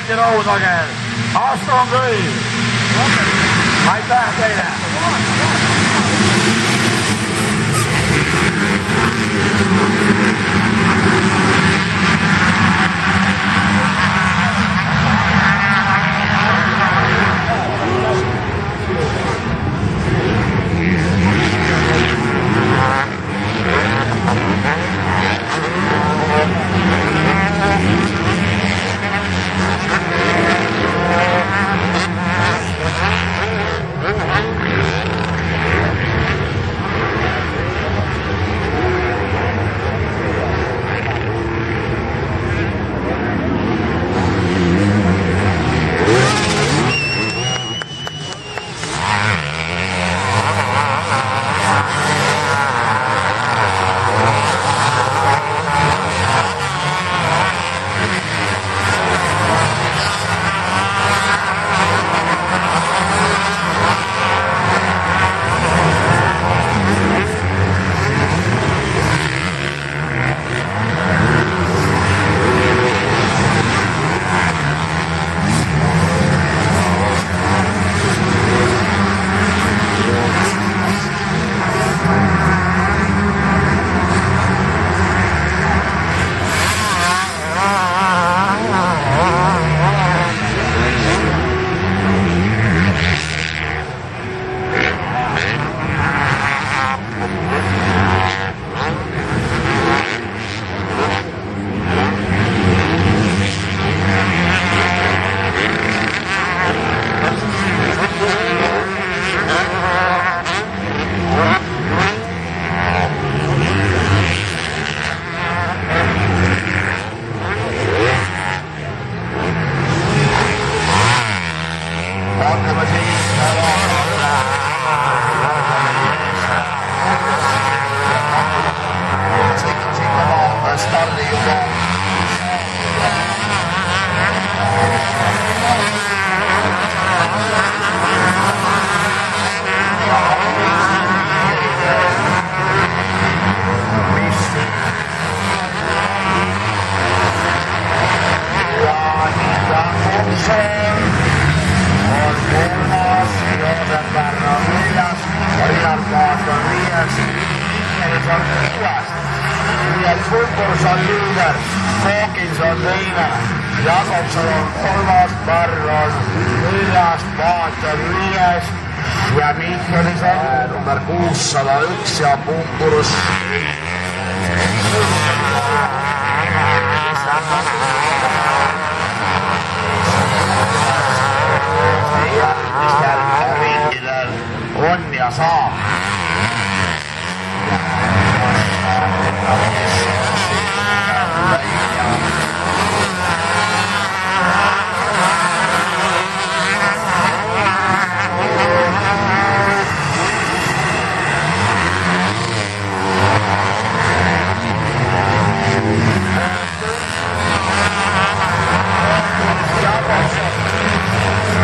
Erki Raudagel. Aston Kõi. Aitäh teile. Kumpurs on liider, Hawkins on teine, Jakobson on kolmas, Barr on neljas, Paat on viies ja Michalis on number 601 ja Kumpurs. Ringidel on ja saab.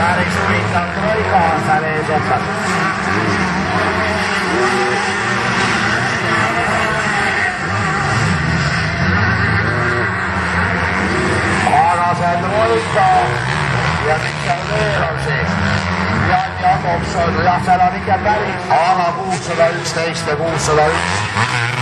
Päris huvitav troika on seal ees otsas. Aga see troika ja mis seal veel on siis? Jan Jakobson, jah, seal on ikka päris. Aga 611 ja 601.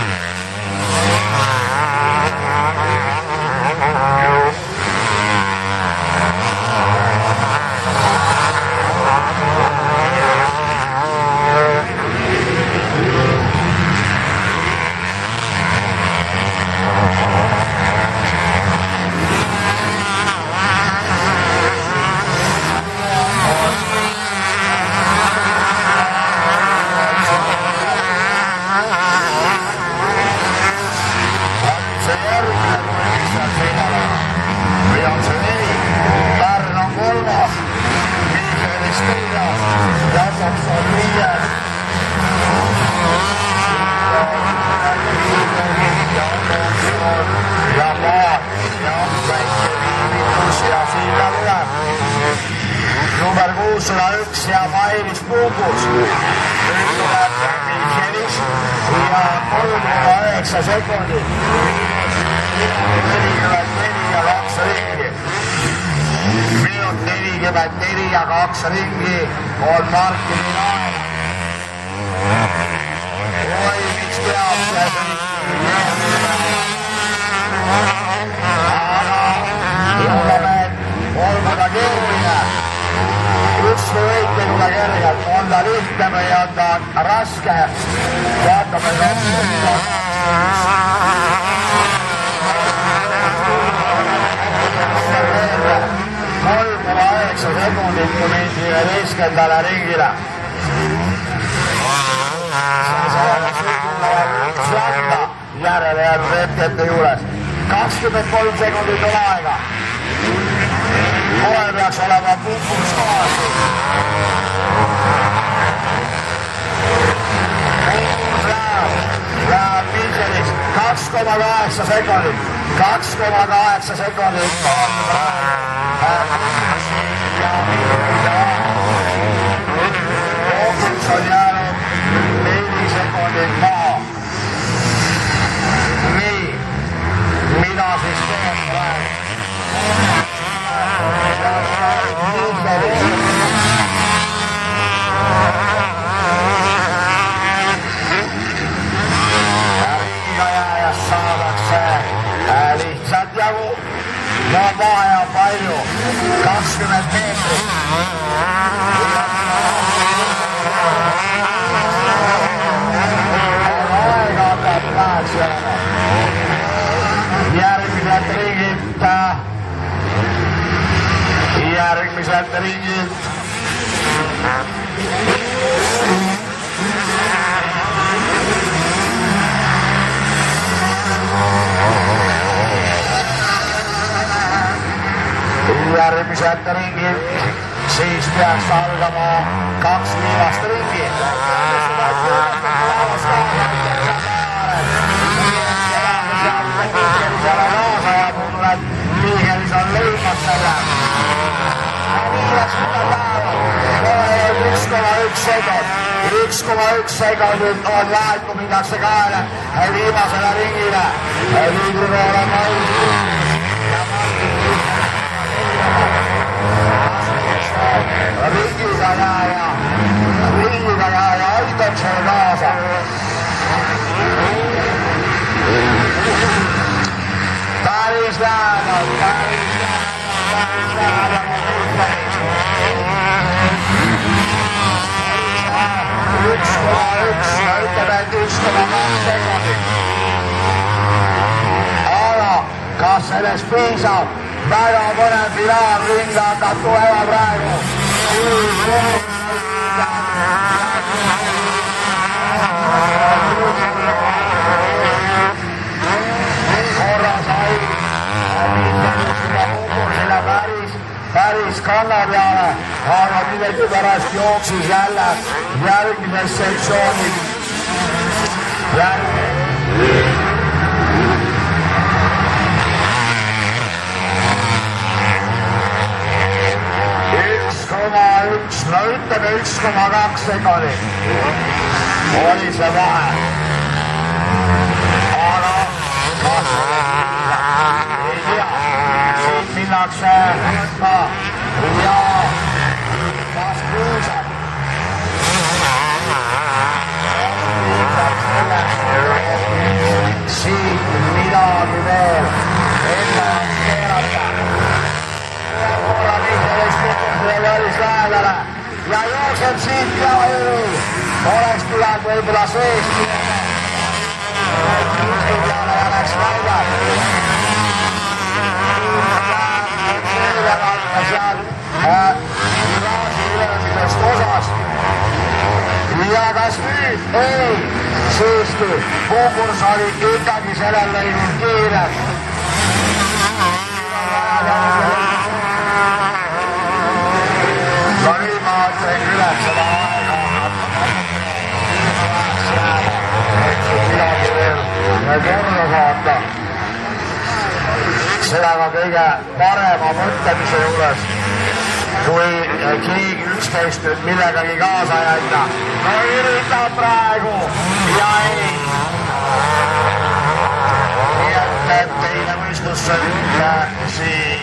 Number 601 ja Mailis Kumpurs. Nüüd tuleb Michelis ja 3,9 sekundit. 44 ja 2 ringi. 4 ja 2 ringi on Martini aeg. Oi, miks peab see aga ütleme, et olgu ta keeruline. Üks või võite juba kergelt, on ta lihtne või on ta raske. Vaatame raske. 3,9 sekundit kuni 11. ringile. Järele jäänud hetkete juures. 23 sekundit on aega. Kohe peaks olema pumpus kohas. Läheb Michelist 2,8 sekundit. 2,8 sekundit. Pumpus on jäänud 4 sekundit maha. Nii, mida siis teeb praegu? Riigajääjast saadakse lihtsalt jagu. No vahe on palju, 20 meetrit. Aega hakkab läheks jääma. Järgmiselt ringilt. Järgmiselt ringilt, siis peaks algama 2 viimast ringi. Michelis on lõimas selle. 1,1 sekundit on laeku, minnakse kaele viimasele ringile. Liidripool on nõus. Riigiga jääja aitab selle kaasa. Päris lähedal. 1,1, ütleme, et 1,2 sekundit. Aga kas sellest piisab? Väga mõned finaalring hakkab tulema praegu. Korra sai päris kanna peale, aga millegipärast jooksis jälle järgmises sektsioonis. No ütleme 1,2 sekundit oli see vahe. Aga kas ei tea, siit minnakse ja kas kuusab. Siit midagi veel enne keerata. Korra Michelist päris lähedale ja jookseb siit ja oleks pidanud võib-olla seest peale ja läks välja. Seal giraasi ülemisest osast. Ja kas nüüd? Ei, siiski konkurs oli ikkagi sellel lõigul kiirem. Ka nüüd ma ütlen üles seda aega. Midagi veel korda saata. Seda ka kõige parema mõtlemise juures, kui keegi üksteist nüüd millegagi kaasa ei aita. No üritab praegu ja ei. Nii et teine võistlus siin